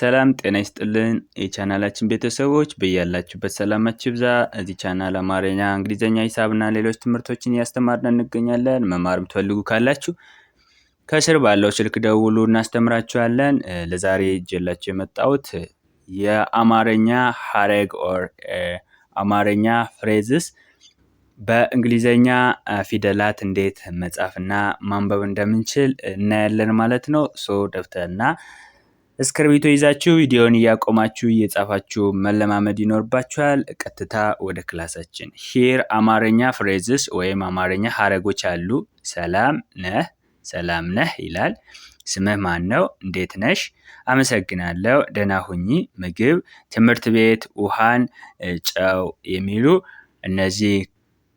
ሰላም ጤና ይስጥልን የቻናላችን ቤተሰቦች በያላችሁበት ሰላማችሁ ይብዛ። እዚህ ቻናል አማርኛ፣ እንግሊዘኛ፣ ሂሳብና ሌሎች ትምህርቶችን እያስተማርን እንገኛለን። መማር የምትፈልጉ ካላችሁ ከስር ባለው ስልክ ደውሉ እናስተምራችኋለን። ለዛሬ ይዤላችሁ የመጣሁት የአማርኛ ሀረግ ኦር አማርኛ ፍሬዝስ በእንግሊዘኛ ፊደላት እንዴት መጻፍና ማንበብ እንደምንችል እናያለን ማለት ነው። ደብተርና እስክሪብቶ ይዛችሁ ቪዲዮውን እያቆማችሁ እየጻፋችሁ መለማመድ ይኖርባችኋል። ቀጥታ ወደ ክላሳችን። ሂር አማርኛ ፍሬዝስ ወይም አማርኛ ሀረጎች አሉ። ሰላም ነህ፣ ሰላም ነህ ይላል። ስምህ ማን ነው? እንዴት ነሽ? አመሰግናለሁ፣ ደህና ሁኚ፣ ምግብ፣ ትምህርት ቤት፣ ውሃን፣ ጨው የሚሉ እነዚህ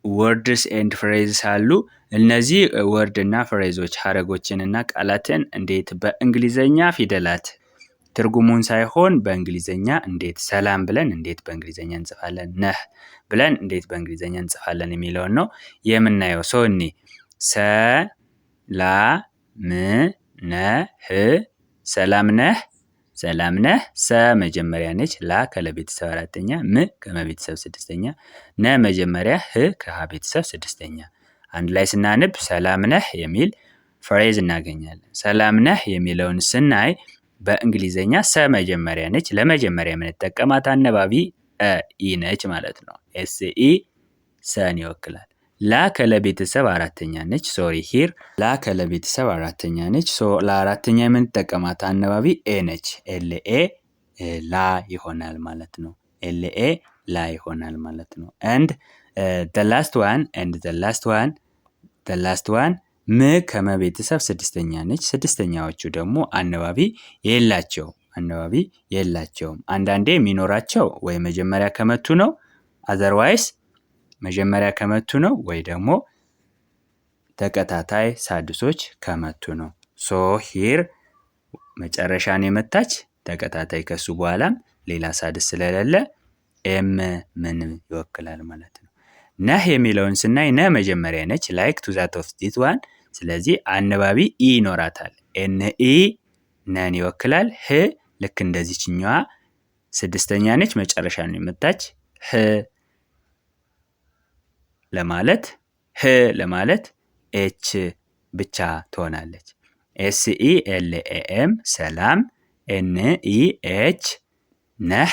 ወርድስ ኤንድ ፍሬዝስ አሉ። እነዚህ ወርድ እና ፍሬዞች ሀረጎችን እና ቃላትን እንዴት በእንግሊዘኛ ፊደላት ትርጉሙን ሳይሆን በእንግሊዘኛ እንዴት ሰላም ብለን እንዴት በእንግሊዘኛ እንጽፋለን፣ ነህ ብለን እንዴት በእንግሊዘኛ እንጽፋለን የሚለውን ነው የምናየው። እኔ ሰላም ነህ፣ ሰላም ነህ። ሰ መጀመሪያ ነች፣ ላ ከለቤተሰብ አራተኛ፣ ም ከመቤተሰብ ስድስተኛ፣ ነ መጀመሪያ፣ ህ ከሀ ቤተሰብ ስድስተኛ። አንድ ላይ ስናንብ ሰላም ነህ የሚል ፍሬዝ እናገኛለን። ሰላም ነህ የሚለውን ስናይ በእንግሊዘኛ ሰ መጀመሪያ ነች። ለመጀመሪያ የምንጠቀማት አነባቢ ኢ ነች ማለት ነው። ኤስኢ ሰን ይወክላል። ላ ከለቤተሰብ አራተኛ ነች። ሂር ላ ከለቤተሰብ አራተኛ ነች። ለአራተኛ የምንጠቀማት አነባቢ ኤ ነች። ኤልኤ ላ ይሆናል ማለት ነው። ኤልኤ ላ ይሆናል ማለት ነው። and the last one ም ከመቤተሰብ ስድስተኛ ነች። ስድስተኛዎቹ ደግሞ አነባቢ የላቸውም። አንዳንዴ የሚኖራቸው ወይ መጀመሪያ ከመቱ ነው፣ otherwise መጀመሪያ ከመቱ ነው፣ ወይ ደግሞ ተከታታይ ሳድሶች ከመቱ ነው። ሂር መጨረሻን የመታች ተከታታይ ከሱ በኋላም ሌላ ሳድስ ስለሌለ ኤም ምን ይወክላል ማለት ነው። ነህ የሚለውን ስናይ ነ መጀመሪያ ነች። ላይክ ቱ ዛት ኦፍ ዲስ ዋን። ስለዚህ አነባቢ ኢ ይኖራታል። ኤንኢ ነን ይወክላል። ህ ልክ እንደዚችኛዋ ስድስተኛ ነች፣ መጨረሻ ነው የመጣች። ለማለት ኤች ብቻ ትሆናለች። ኤስኢ ኤልኤኤም ሰላም፣ ኤንኢ ኤች ነህ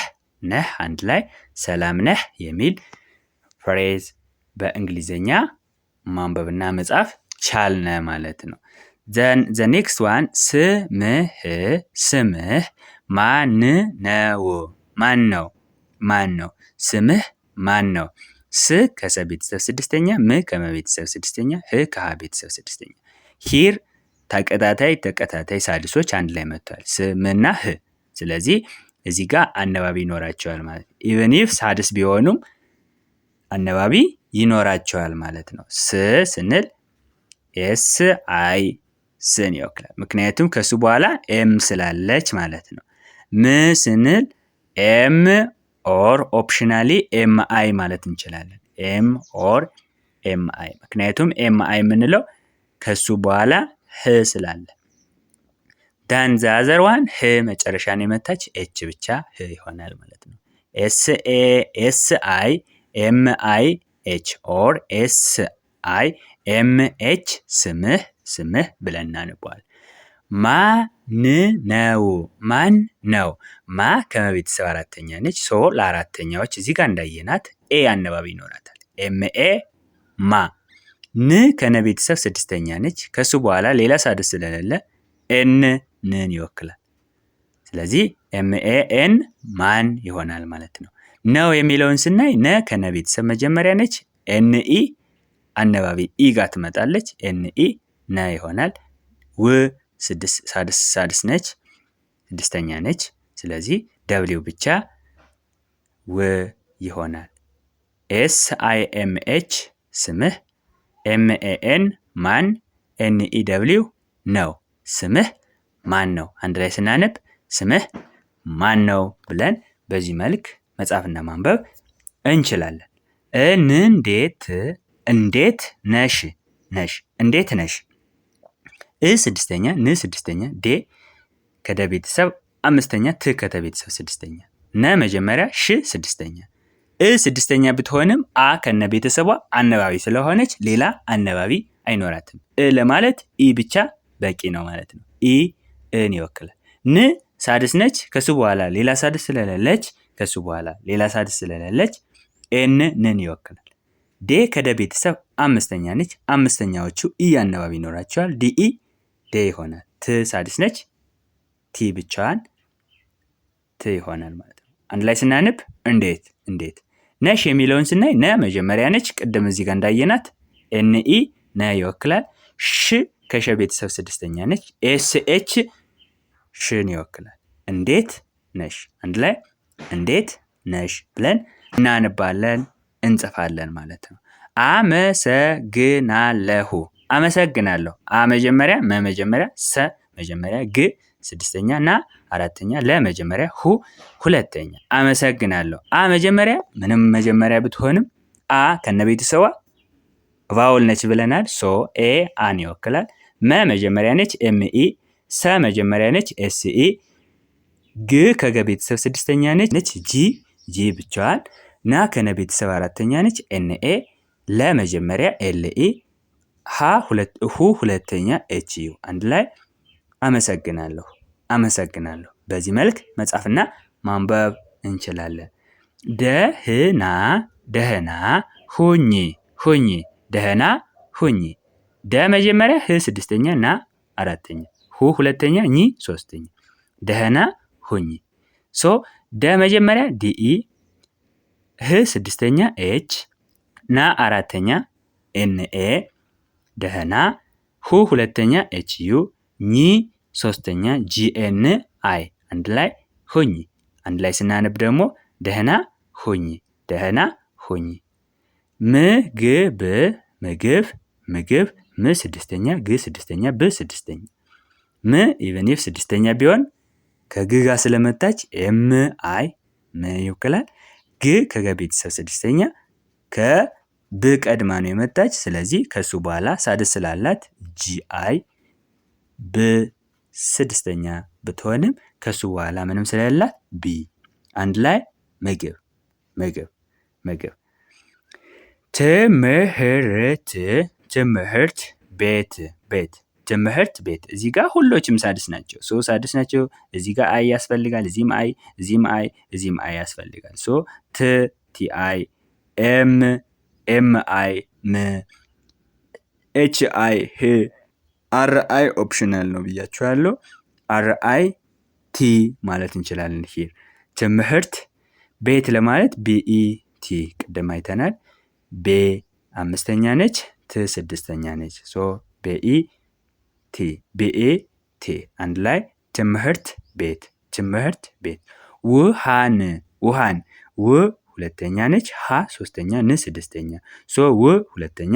አንድ ላይ ሰላም ነህ የሚል ፍሬዝ በእንግሊዘኛ ማንበብና መጻፍ ቻልነ ማለት ነው። the next one ስምህ ማን ነው? ስምህ ማን ነው? ስ ከሰ ቤተሰብ ስድስተኛ፣ ም ከመቤተሰብ ስድስተኛ፣ ህ ከሀ ቤተሰብ ስድስተኛ። ሂር ተከታታይ ሳድሶች አንድ ላይ መጥተዋል፣ ስምና ህ። ስለዚህ እዚህ ጋር አነባቢ ይኖራቸዋል ማለት ነው። ኢቨን ኢፍ ሳድስ ቢሆኑም አነባቢ ይኖራቸዋል ማለት ነው። ስንል ኤስ አይ ስን ይወክላል፣ ምክንያቱም ከሱ በኋላ ኤም ስላለች ማለት ነው። ም ስንል ኤም ኦር ኦፕሽናሊ ኤም አይ ማለት እንችላለን። ኤም ኦር ኤም አይ፣ ምክንያቱም ኤም አይ የምንለው ከሱ በኋላ ህ ስላለ። ዳን ዛዘር ዋን ህ መጨረሻን የመታች ኤች ብቻ ህ ይሆናል ማለት ነው። ኤስ አይ ኤም አይ ኤች ኦር ኤስ አይ ኤም ኤች ስምህ ብለን እናንበዋል። ማን ነው? ማ ከመቤተሰብ አራተኛ ነች። ለአራተኛዎች እዚህ ጋር እንዳየናት ኤ አነባቢ ይኖራታል። ኤምኤ ማ። ን ከነቤተሰብ ስድስተኛ ነች። ከሱ በኋላ ሌላ ሳድስ ስለሌለ ንን ይወክላል። ስለዚህ ኤምኤን ማን ይሆናል ማለት ነው። ነው የሚለውን ስናይ ነ ከነቤተሰብ መጀመሪያ ነች። ኤንኢ አነባቢ ኢ ጋር ትመጣለች። ኤንኢ ነ ይሆናል። ው ሳድስ ነች፣ ስድስተኛ ነች። ስለዚህ ደብሊው ብቻ ው ይሆናል። ኤስ አይ ኤም ኤች ስምህ፣ ኤምኤኤን ማን፣ ኤንኢ ደብሊው ነው። ስምህ ማን ነው? አንድ ላይ ስናነብ ስምህ ማን ነው ብለን በዚህ መልክ መጻፍና ማንበብ እንችላለን። እንዴት ነሽ? እንዴት ነሽ? እ ስድስተኛ፣ ን ስድስተኛ፣ ዴ ከደ ቤተሰብ አምስተኛ፣ ት ከተቤተሰብ ስድስተኛ፣ ነ መጀመሪያ፣ ሽ ስድስተኛ። ስድስተኛ ብትሆንም አ ከነ ቤተሰቧ አነባቢ ስለሆነች ሌላ አነባቢ አይኖራትም። ለማለት ኢ ብቻ በቂ ነው ማለት ነው። ኢ እን ይወክላል። ን ሳድስ ነች። ከሱ በኋላ ሌላ ሳድስ ስለሌለች ኤን ንን ይወክላል። ዴ ከደ ቤተሰብ አምስተኛ ነች። አምስተኛዎቹ ኢ አነባቢ ይኖራቸዋል። ዲኢ ዴ ይሆናል። ት ሳድስ ነች። ቲ ብቻዋን ት ይሆናል ማለት ነው። አንድ ላይ ስናንብ እንዴት ነሽ የሚለውን ስናይ ነ መጀመሪያ ነች። ቅድም እዚህ ጋር እንዳየናት ኤንኢ ነ ይወክላል። ሽ ከሸ ቤተሰብ ስድስተኛ ነች። ኤስኤች ሽን ይወክላል። እንዴት ነሽ። አንድ ላይ እንዴት ነሽ ብለን እናንባለን፣ እንጽፋለን ማለት ነው። አመሰግናለሁ። አመሰግናለሁ። አ መጀመሪያ፣ መ መጀመሪያ፣ ሰ መጀመሪያ፣ ግ ስድስተኛ እና አራተኛ፣ ለ መጀመሪያ፣ ሁ ሁለተኛ። አመሰግናለሁ። አ መጀመሪያ ምንም መጀመሪያ ብትሆንም አ ከነቤተሰቧ ቫውል ነች ብለናል። ሶ ኤ አን ይወክላል። መ መጀመሪያ ነች። ኤምኢ ሰ መጀመሪያ ነች። ኤስኢ ግ ከገ ቤተሰብ ስድስተኛ ነች። ጂ ብቻዋን ና ከነ ቤተሰብ አራተኛ ነች። ኤንኤ ለ መጀመሪያ ኤልኢ ሁ ሁለተኛ ኤችዩ። አንድ ላይ አመሰግናለሁ። በዚህ መልክ መጻፍና ማንበብ እንችላለን። ደህና ሁኚ። ደህና ሁኚ። ደ መጀመሪያ፣ ህ ስድስተኛ እና አራተኛ፣ ሁ ሁለተኛ፣ ኝ ሶስተኛ። ደህና ሁኚ። ሶ ደ መጀመሪያ ዲኢ፣ ህ ስድስተኛ ኤች፣ ና አራተኛ ኤንኤ፣ ደህና፣ ሁ ሁለተኛ ኤችዩ፣ ኝ ሶስተኛ ጂኤን አይ። አንድ ላይ ሁኚ። አንድ ላይ ስናነብ ደግሞ ደህና ሁኚ። ምግብ፣ ም ስድስተኛ፣ ግ ስድስተኛ፣ ብ ስድስተኛ። ም ኢቨን ኢፍ ስድስተኛ ቢሆን ከግ ጋር ስለመጣች ኤም አይ ም ይወክላል። ግ ከገ ቤተሰብ ስድስተኛ፣ ከብ ቀድማ ነው የመጣች። ስለዚህ ከሱ በኋላ ሳድስ ስላላት ጂ አይ ብ ስድስተኛ ብትሆንም ከሱ በኋላ ምንም ስለሌላት ቢ። አንድ ላይ ምግብ። ትምህርት ቤት። እዚህ ጋር ሁሎችም ሳድስ ናቸው። ሳድስ ናቸው። እዚህ ጋር አይ ያስፈልጋል። እዚህም አይ፣ እዚህም አይ ያስፈልጋል። ት አይ፣ ኤም አይ፣ ም፣ ኤች አይ፣ ህ፣ አር አይ ኦፕሽናል ነው ብያችኋለሁ። አር አይ ቲ ማለት እንችላለን። ሂር ትምህርት ቤት ለማለት ቢኢ ቲ ቅድም አይተናል። ቤ አምስተኛ ነች። ት ስድስተኛ ነች። ቤኢ ቲ አንድ ላይ ትምህርት ቤት። ውሃን ው ሁለተኛ ነች። ሀ ሶስተኛ፣ ን ስድስተኛ። ው ሁለተኛ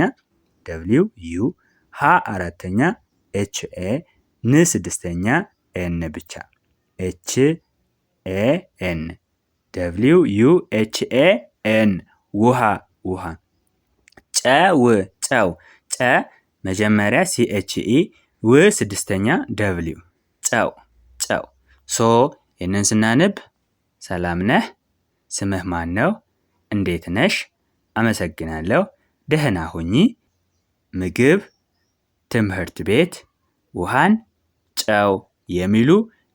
ደብሊው ዩ፣ ሀ አራተኛ ኤች ኤ፣ ን ስድስተኛ ኤን ብቻ ኤች ኤ ኤን፣ ደብሊው ዩ ኤች ኤ ኤን ውሃ። ጨው ጨ መጀመሪያ ሲኤችኢ፣ ው ስድስተኛ ደብሊው ጨው። ይህንን ስናነብ ሰላም ነህ፣ ስምህ ማን ነው፣ እንዴት ነሽ፣ አመሰግናለሁ፣ ደህና ሁኚ፣ ምግብ፣ ትምህርት ቤት፣ ውሃን፣ ጨው የሚሉ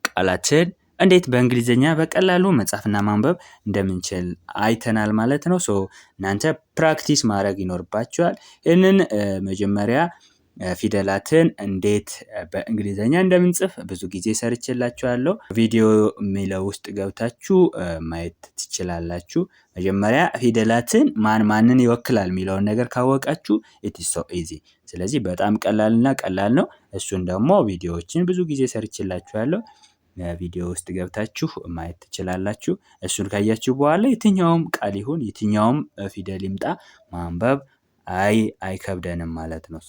ቃላትን እንዴት በእንግሊዝኛ በቀላሉ መጻፍና ማንበብ እንደምንችል አይተናል ማለት ነው። እናንተ ፕራክቲስ ማድረግ ይኖርባችኋል። ይህንን መጀመሪያ ፊደላትን እንዴት በእንግሊዝኛ እንደምንጽፍ ብዙ ጊዜ ሰርቼላችኋለሁ። ቪዲዮ የሚለው ውስጥ ገብታችሁ ማየት ትችላላችሁ። መጀመሪያ ፊደላትን ማንን ይወክላል የሚለውን ነገር ካወቃችሁ it is so easy። ስለዚህ በጣም ቀላል ነው። እሱን ደግሞ ቪዲዮዎችን ብዙ ጊዜ ሰርቼላችኋለሁ። ቪዲዮ ውስጥ ገብታችሁ ማየት ትችላላችሁ። እሱን ካያችሁ በኋላ የትኛውም ቃል ይሁን የትኛውም ፊደል ይምጣ ማንበብ አይከብደንም ማለት ነው።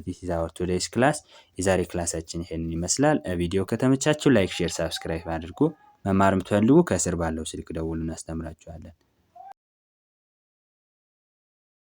this is our today's class። የዛሬ ክላሳችን ይሄንን ይመስላል። ቪዲዮ ከተመቻችሁ ላይክ፣ ሼር፣ ሳብስክራይብ አድርጉ። መማር የምትፈልጉ ከስር ባለው ስልክ ደውሉን፣ እናስተምራችኋለን።